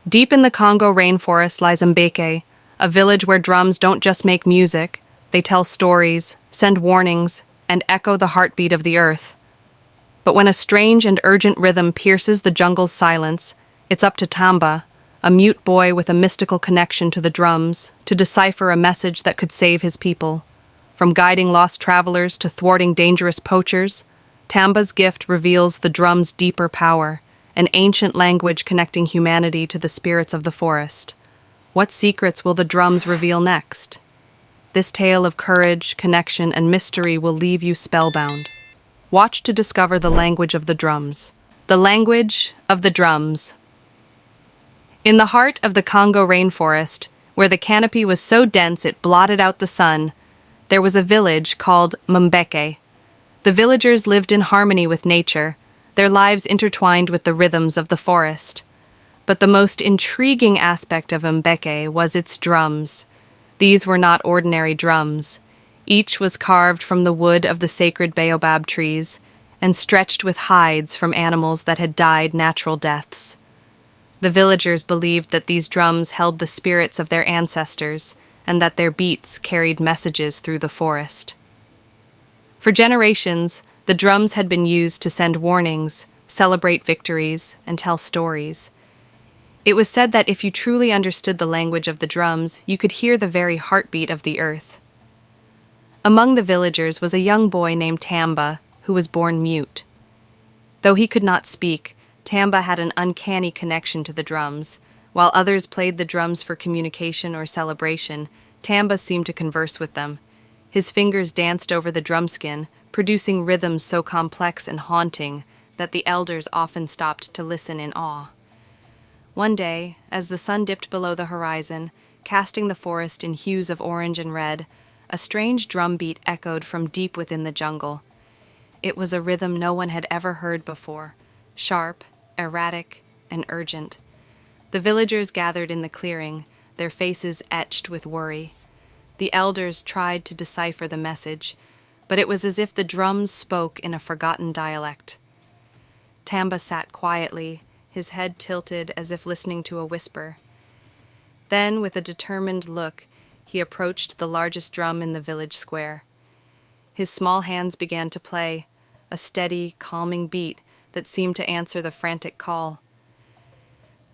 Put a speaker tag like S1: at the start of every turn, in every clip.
S1: Deep in the Congo rainforest lies Mbeke, a village where drums don't just make music, they tell stories, send warnings, and echo the heartbeat of the earth. But when a strange and urgent rhythm pierces the jungle's silence, it's up to Tamba, a mute boy with a mystical connection to the drums, to decipher a message that could save his people. From guiding lost travelers to thwarting dangerous poachers, Tamba's gift reveals the drum's deeper power, an ancient language connecting humanity to the spirits of the forest. What secrets will the drums reveal next? This tale of courage, connection, and mystery will leave you spellbound. Watch to discover the language of the drums. The language of the drums. In the heart of the Congo rainforest, where the canopy was so dense it blotted out the sun, there was a village called Mbeke. The villagers lived in harmony with nature, their lives intertwined with the rhythms of the forest. But the most intriguing aspect of Mbeke was its drums. These were not ordinary drums. Each was carved from the wood of the sacred baobab trees and stretched with hides from animals that had died natural deaths. The villagers believed that these drums held the spirits of their ancestors and that their beats carried messages through the forest. For generations, the drums had been used to send warnings, celebrate victories, and tell stories. It was said that if you truly understood the language of the drums, you could hear the very heartbeat of the earth. Among the villagers was a young boy named Tamba, who was born mute. Though he could not speak, Tamba had an uncanny connection to the drums. While others played the drums for communication or celebration, Tamba seemed to converse with them. His fingers danced over the drumskin, producing rhythms so complex and haunting that the elders often stopped to listen in awe. One day, as the sun dipped below the horizon, casting the forest in hues of orange and red, a strange drum beat echoed from deep within the jungle. It was a rhythm no one had ever heard before, sharp, erratic, and urgent. The villagers gathered in the clearing, their faces etched with worry. The elders tried to decipher the message, but it was as if the drums spoke in a forgotten dialect. Tamba sat quietly, his head tilted as if listening to a whisper. Then, with a determined look, he approached the largest drum in the village square. His small hands began to play, a steady, calming beat that seemed to answer the frantic call.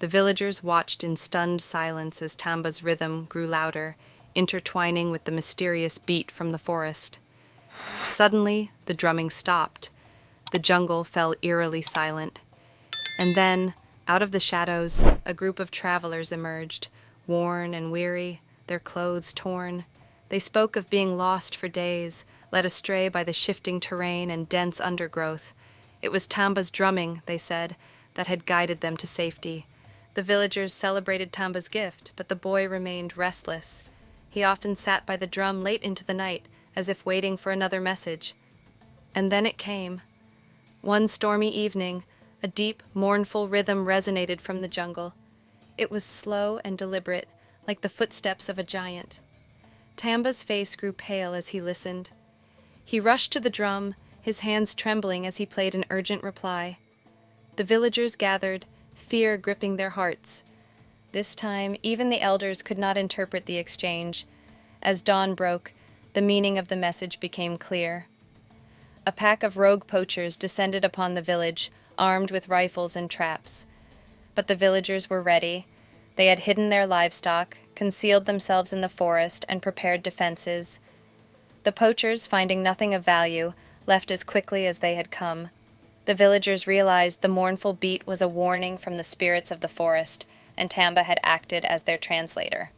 S1: The villagers watched in stunned silence as Tamba's rhythm grew louder, intertwining with the mysterious beat from the forest. Suddenly, the drumming stopped. The jungle fell eerily silent. And then, out of the shadows, a group of travelers emerged, worn and weary, their clothes torn. They spoke of being lost for days, led astray by the shifting terrain and dense undergrowth. It was Tamba's drumming, they said, that had guided them to safety. The villagers celebrated Tamba's gift, but the boy remained restless. He often sat by the drum late into the night, as if waiting for another message. And then it came. One stormy evening, a deep, mournful rhythm resonated from the jungle. It was slow and deliberate, like the footsteps of a giant. Tamba's face grew pale as he listened. He rushed to the drum, his hands trembling as he played an urgent reply. The villagers gathered, fear gripping their hearts. This time, even the elders could not interpret the exchange. As dawn broke, the meaning of the message became clear. A pack of rogue poachers descended upon the village, armed with rifles and traps. But the villagers were ready. They had hidden their livestock, concealed themselves in the forest, and prepared defenses. The poachers, finding nothing of value, left as quickly as they had come. The villagers realized the mournful beat was a warning from the spirits of the forest, and Tamba had acted as their translator.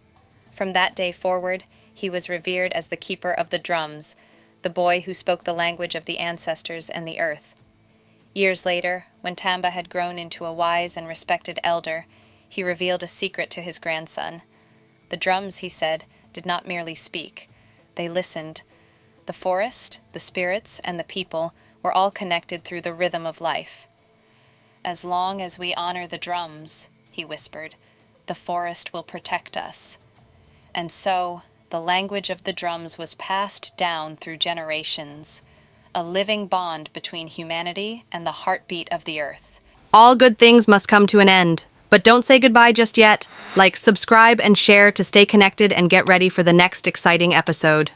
S1: From that day forward, he was revered as the keeper of the drums, the boy who spoke the language of the ancestors and the earth. Years later, when Tamba had grown into a wise and respected elder, he revealed a secret to his grandson. The drums, he said, did not merely speak. They listened. The forest, the spirits, and the people were all connected through the rhythm of life. "As long as we honor the drums," he whispered, "the forest will protect us." And so, the language of the drums was passed down through generations, a living bond between humanity and the heartbeat of the earth. All good things must come to an end, But don't say goodbye just yet. Like, subscribe and share to stay connected and get ready for the next exciting episode.